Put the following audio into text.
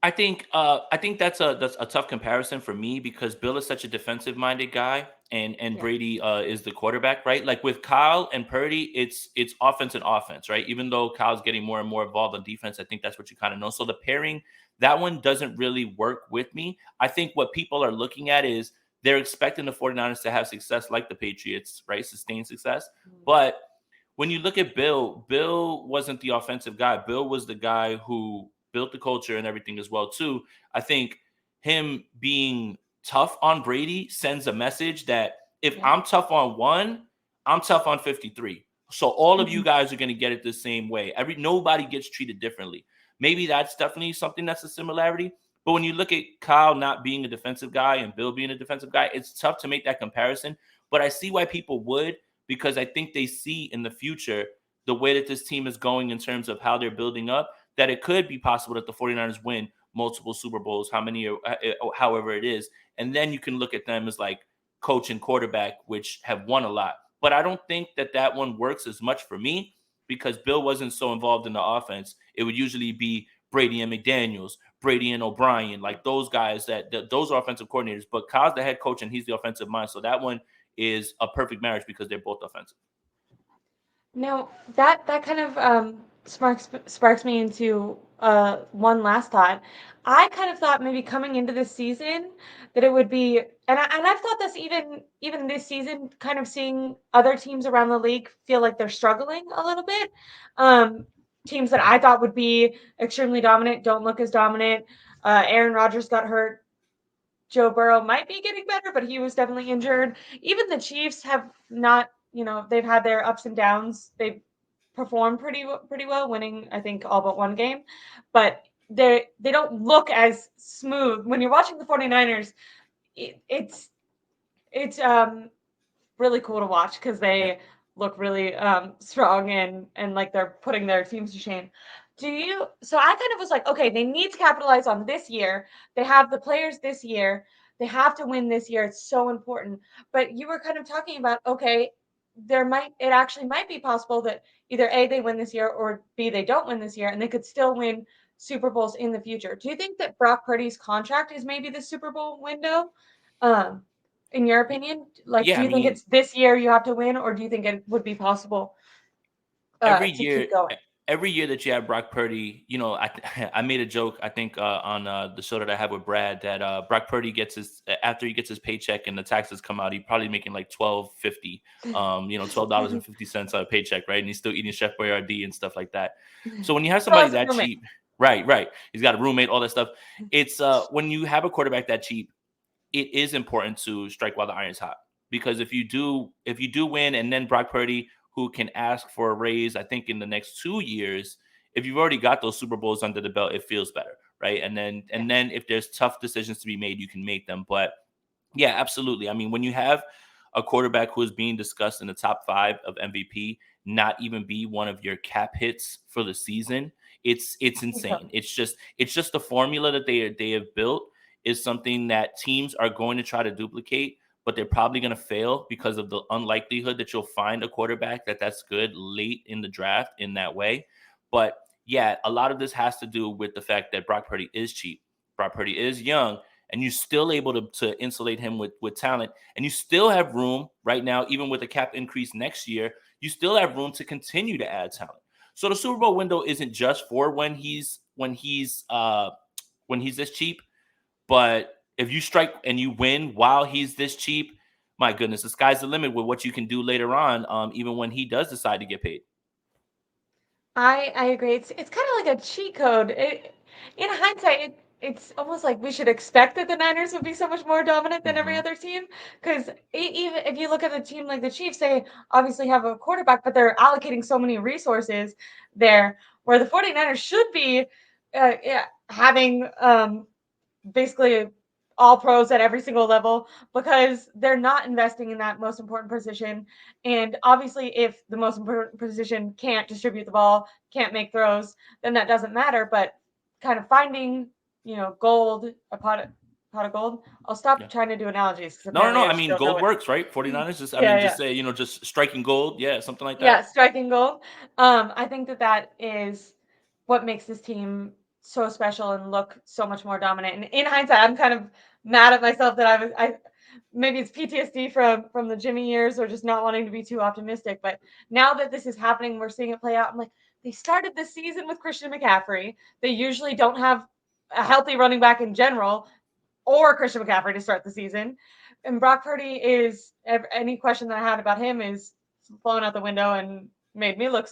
I think that's a tough comparison for me because Bill is such a defensive minded guy and Yeah. Brady is the quarterback, right? Like with Kyle and Purdy, it's offense and offense, right? Even though Kyle's getting more and more involved on defense, I think that's what you kind of know. So the pairing, that one doesn't really work with me. I think what people are looking at is they're expecting the 49ers to have success like the Patriots, right? Sustained success. Mhm. But when you look at Bill, Bill wasn't the offensive guy. Bill was the guy who built the culture and everything as well too. I think him being tough on Brady sends a message that if Yeah. I'm tough on one, I'm tough on 53. So all of you Mhm. guys are going to get it the same way. Nobody gets treated differently. Maybe that's definitely something that's a similarity. But when you look at Kyle not being a defensive guy and Bill being a defensive guy, it's tough to make that comparison. But I see why people would, because I think they see in the future the way that this team is going in terms of how they're building up, that it could be possible that the 49ers win multiple Super Bowls, how many, however it is. And then you can look at them as like coach and quarterback, which have won a lot. But I don't think that that one works as much for me because Bill wasn't so involved in the offense. It would usually be Brady and McDaniels, Brady and O'Brien, like those guys those are offensive coordinators. But Kyle's the head coach and he's the offensive mind. So that one is a perfect marriage because they're both offensive. Now that kind of sparks me into one last thought. I kind of thought maybe coming into this season that it would be, and I've thought this even this season, kind of seeing other teams around the league feel like they're struggling a little bit. Um, Teams that I thought would be extremely dominant don't look as dominant. Aaron Rodgers got hurt. Joe Burrow might be getting better, but he was definitely injured. Even the Chiefs have not, they've had their ups and downs. They've performed pretty well, winning I think all but one game, but they don't look as smooth when you're watching the 49ers. It's really cool to watch because Yeah. they look really strong and like they're putting their teams to shame. So I kind of was like, okay, they need to capitalize on this year. They have the players this year. They have to win this year. It's so important. But you were kind of talking about, okay, it actually might be possible that either A, they win this year, or B, they don't win this year, and they could still win Super Bowls in the future. Do you think that Brock Purdy's contract is maybe the Super Bowl window? Um, in your opinion, like, Yeah, do I you think mean, it's this year you have to win, or do you think it would be possible every to year keep going? every year that you have Brock Purdy, I I made a joke I think on the show that I have with Brad that Brock Purdy gets his after he gets his paycheck and the taxes come out, he probably making like 12.50, $12.50 on a paycheck, right? And he's still eating Chef Boyardee and stuff like that. So when you have Still somebody has a that roommate. cheap, right, right, he's got a roommate, all that stuff. It's when you have a quarterback that cheap, it is important to strike while the iron's hot because if you do win and then Brock Purdy who can ask for a raise, I think in the next 2 years, if you've already got those Super Bowls under the belt, it feels better, right? And then Yeah. and then if there's tough decisions to be made, you can make them. But yeah, absolutely. I mean, when you have a quarterback who is being discussed in the top 5 of MVP, not even be one of your cap hits for the season, it's Yeah. insane. It's just the formula that they have built is something that teams are going to try to duplicate, but they're probably going to fail because of the unlikelihood that you'll find a quarterback that's good late in the draft in that way. But yeah, a lot of this has to do with the fact that Brock Purdy is cheap. Brock Purdy is young, and you're still able to insulate him with talent, and you still have room right now, even with a cap increase next year, you still have room to continue to add talent. So the Super Bowl window isn't just for when he's this cheap, but if you strike and you win while he's this cheap, my goodness, the sky's the limit with what you can do later on, even when he does decide to get paid. I agree. It's kind of like a cheat code. In hindsight, it's almost like we should expect that the Niners would be so much more dominant than every Hmm. other team. Because even if you look at a team like the Chiefs, they obviously have a quarterback, but they're allocating so many resources there, where the 49ers should be yeah, having basically all pros at every single level because they're not investing in that most important position. And obviously, if the most important position can't distribute the ball, can't make throws, then that doesn't matter. But kind of finding, gold, pot of gold. I'll Yeah. stop trying to do analogies because No, no, no. apparently I I just mean, don't know gold it. works, right? 49ers just, I mean, Yeah, just yeah. say, just striking gold. Yeah, something like Yeah, that. striking gold. I think that is what makes this team so special and look so much more dominant. And in hindsight, I'm kind of mad at myself that I maybe it's PTSD from the Jimmy years or just not wanting to be too optimistic. But now that this is happening, we're seeing it play out. I'm like, they started the season with Christian McCaffrey. They usually don't have a healthy running back in general or Christian McCaffrey to start the season. And Brock Purdy is any question that I had about him is flown out the window and made me look